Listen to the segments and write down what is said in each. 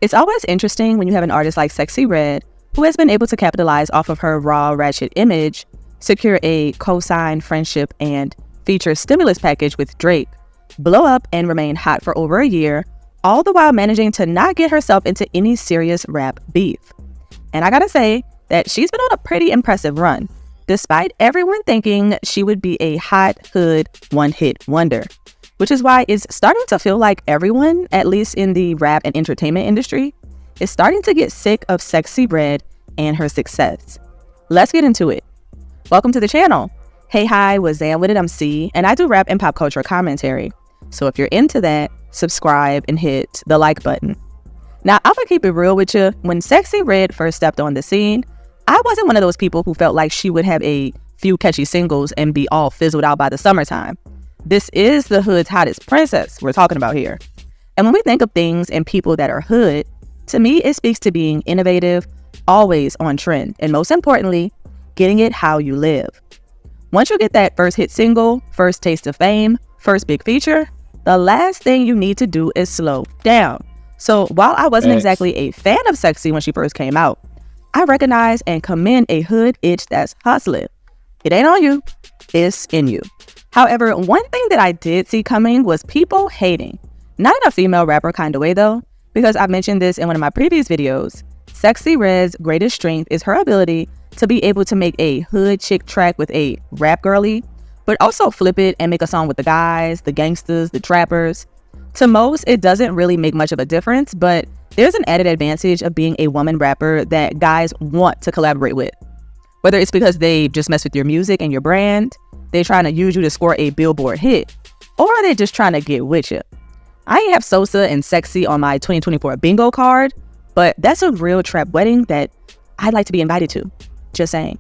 It's always interesting when you have an artist like Sexy Red, who has been able to capitalize off of her raw, ratchet image, secure a co-sign friendship, and feature stimulus package with Drake, blow up and remain hot for over a year, all the while managing to not get herself into any serious rap beef. And I gotta say that she's been on a pretty impressive run, despite everyone thinking she would be a hot hood one-hit wonder. Which is why it's starting to feel like everyone, at least in the rap and entertainment industry, is starting to get sick of Sexy Red and her success. Let's get into it. Welcome to the channel. Hey, hi, what's up with it? I'm C, and I do rap and pop culture commentary. So if you're into that, subscribe and hit the like button. Now, I'm gonna keep it real with you. When Sexy Red first stepped on the scene, I wasn't one of those people who felt like she would have a few catchy singles and be all fizzled out by the summertime. This is the hood's hottest princess we're talking about here. And when we think of things and people that are hood, to me, it speaks to being innovative, always on trend, and most importantly, getting it how you live. Once you get that first hit single, first taste of fame, first big feature, the last thing you need to do is slow down. So while I wasn't exactly a fan of Sexy when she first came out, I recognize and commend a hood itch that's hustling. It ain't on you, it's in you. However, one thing that I did see coming was people hating. Not in a female rapper kind of way though, because I mentioned this in one of my previous videos. Sexy Red's greatest strength is her ability to be able to make a hood chick track with a rap girly, but also flip it and make a song with the guys, the gangsters, the trappers. To most, it doesn't really make much of a difference, but there's an added advantage of being a woman rapper that guys want to collaborate with. Whether it's because they just mess with your music and your brand, they're trying to use you to score a Billboard hit, or they're just trying to get with you. I ain't have Sosa and Sexy on my 2024 bingo card, but that's a real trap wedding that I'd like to be invited to. Just saying.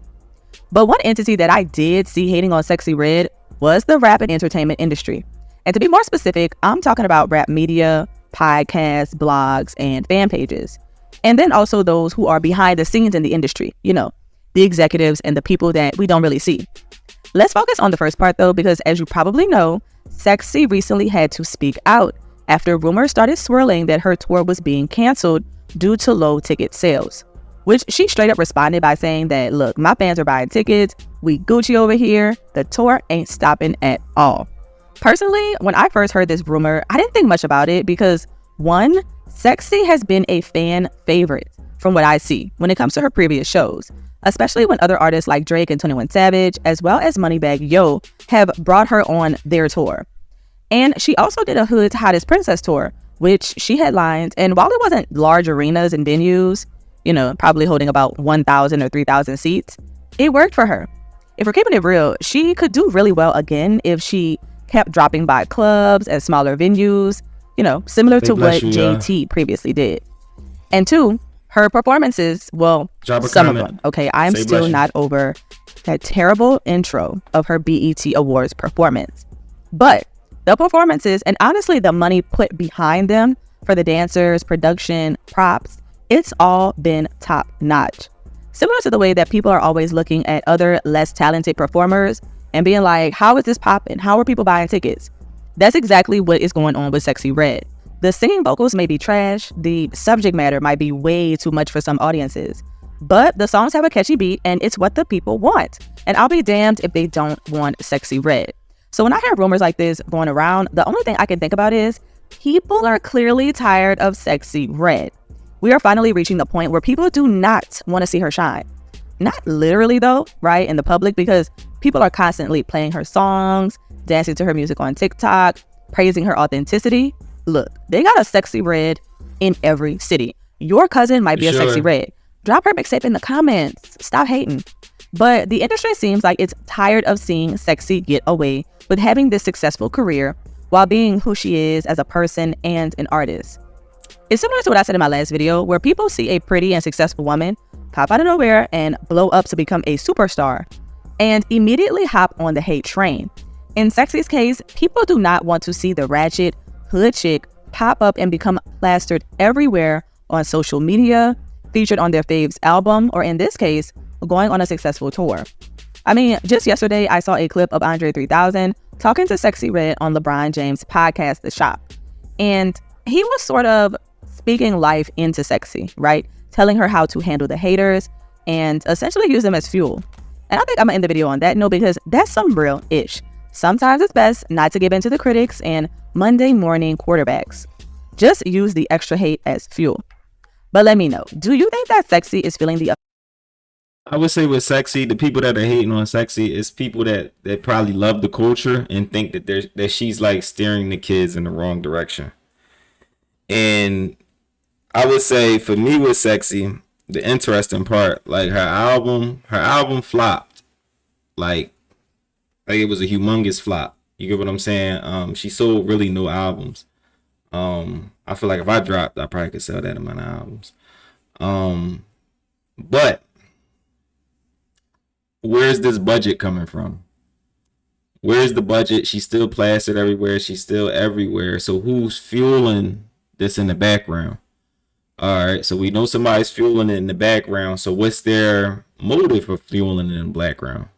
But one entity that I did see hating on Sexy Red was the rap and entertainment industry. And to be more specific, I'm talking about rap media, podcasts, blogs, and fan pages. And then also those who are behind the scenes in the industry, the executives and the people that we don't really see. Let's focus on the first part though, because as you probably know, Sexy recently had to speak out after rumors started swirling that her tour was being canceled due to low ticket sales, which she straight up responded by saying that, look, my fans are buying tickets, we Gucci over here, the tour ain't stopping at all. Personally, when I first heard this rumor, I didn't think much about it because one, Sexy has been a fan favorite from what I see when it comes to her previous shows, especially when other artists like Drake and 21 Savage, as well as Moneybagg Yo, have brought her on their tour. And she also did a Hood's Hottest Princess tour, which she headlined, and while it wasn't large arenas and venues, probably holding about 1,000 or 3,000 seats, it worked for her. If we're keeping it real, she could do really well again if she kept dropping by clubs at smaller venues, similar to what JT previously did. And two, her performances, some of them, okay? I'm still not over that terrible intro of her BET Awards performance. But the performances, and honestly the money put behind them for the dancers, production, props, it's all been top notch. Similar to the way that people are always looking at other less talented performers and being like, how is this popping? How are people buying tickets? That's exactly what is going on with Sexy Red. The singing vocals may be trash, the subject matter might be way too much for some audiences, but the songs have a catchy beat and it's what the people want. And I'll be damned if they don't want Sexy Red. So when I hear rumors like this going around, the only thing I can think about is people are clearly tired of Sexy Red. We are finally reaching the point where people do not want to see her shine. Not literally though, right, in the public, because people are constantly playing her songs, dancing to her music on TikTok, praising her authenticity. Look, they got a Sexy Red in every city. Your cousin might be a Sexy Red. Drop her mixtape in the comments. Stop hating. But the industry seems like it's tired of seeing Sexy get away with having this successful career while being who she is as a person and an artist. It's similar to what I said in my last video, where people see a pretty and successful woman pop out of nowhere and blow up to become a superstar and immediately hop on the hate train. In Sexy's case, people do not want to see the ratchet hood chick pop up and become plastered everywhere on social media, featured on their faves album, or in this case, going on a successful tour. I mean, just yesterday, I saw a clip of Andre 3000 talking to Sexy Red on LeBron James' podcast, The Shop. And he was sort of speaking life into Sexxy, right? Telling her how to handle the haters and essentially use them as fuel. And I think I'm gonna end the video on that note because that's some real ish. Sometimes it's best not to give in to the critics and Monday morning quarterbacks. Just use the extra hate as fuel. But let me know, do you think that Sexxy is feeling the... I would say with Sexxy, the people that are hating on Sexxy is people that probably love the culture and think that she's like steering the kids in the wrong direction. And I would say for me with Sexxy, the interesting part, like her album flopped. Like it was a humongous flop. You get what I'm saying? She sold really no albums. I feel like if I dropped, I probably could sell that amount of albums. But where's this budget coming from? Where's the budget? She's still plastered everywhere. She's still everywhere. So who's fueling this in the background? All right, so we know somebody's fueling it in the background. So what's their motive for fueling it in the background?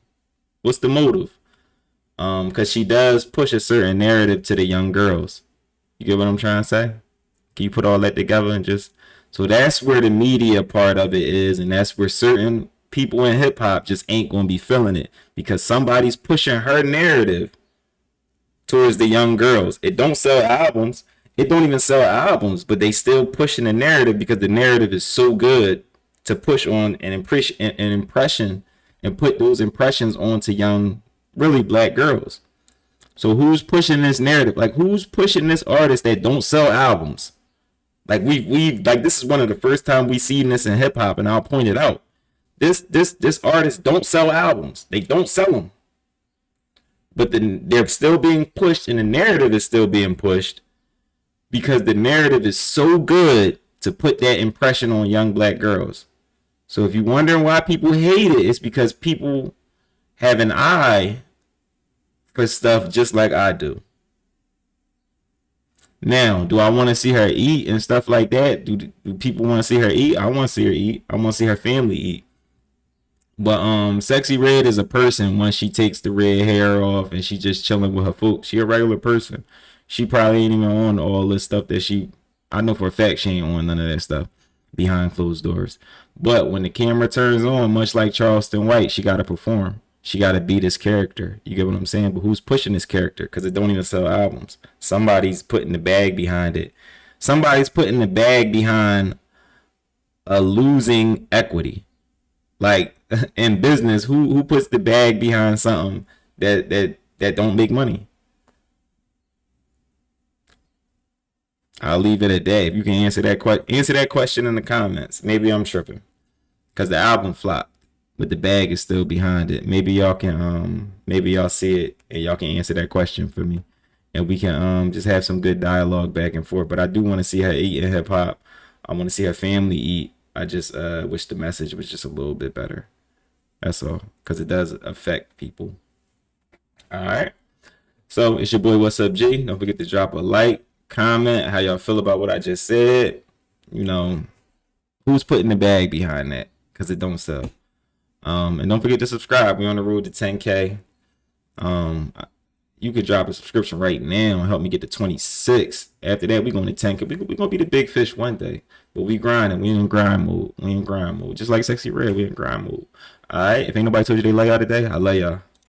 What's the motive? Because she does push a certain narrative to the young girls. You get what I'm trying to say? Can you put all that together and just... So that's where the media part of it is, and that's where certain people in hip hop just ain't gonna be feeling it because somebody's pushing her narrative towards the young girls. It don't sell albums. It don't even sell albums, but they still pushing the narrative because the narrative is so good to push on an impression and put those impressions onto young, really black girls. So who's pushing this narrative? Like who's pushing this artist that don't sell albums? Like we like this is one of the first time we seen this in hip hop, and I'll point it out. This artist don't sell albums. They don't sell them. But they're still being pushed, and the narrative is still being pushed because the narrative is so good to put that impression on young black girls. So if you're wondering why people hate it, it's because people have an eye for stuff just like I do. Now, do I want to see her eat and stuff like that? Do people want to see her eat? I want to see her eat. I want to see her family eat. But Sexxy Red is a person once she takes the red hair off and she just chilling with her folks. She a regular person. She probably ain't even on all this stuff that I know for a fact she ain't on none of that stuff behind closed doors. But when the camera turns on, much like Charleston White, she got to perform. She got to be this character. You get what I'm saying? But who's pushing this character? Because it don't even sell albums. Somebody's putting the bag behind it. Somebody's putting the bag behind a losing equity. Like in business, who puts the bag behind something that don't make money? I'll leave it at that. If you can answer that question in the comments. Maybe I'm tripping because the album flopped, but the bag is still behind it. Maybe y'all can maybe y'all see it and y'all can answer that question for me, and we can just have some good dialogue back and forth. But I do want to see her eat in hip hop. I want to see her family eat. I just wish the message was just a little bit better. That's all, because it does affect people. All right. So it's your boy, What's Up G. Don't forget to drop a like, comment how y'all feel about what I just said. You know, who's putting the bag behind that? Because it don't sell. And don't forget to subscribe. We're on the road to 10K. You could drop a subscription right now and help me get to 26. After that, we're going to 10K. We're going to be the big fish one day. But we grinding. We in grind mode. Just like Sexxy Red, we in grind mode. All right. If ain't nobody told you they love y'all today, I love y'all.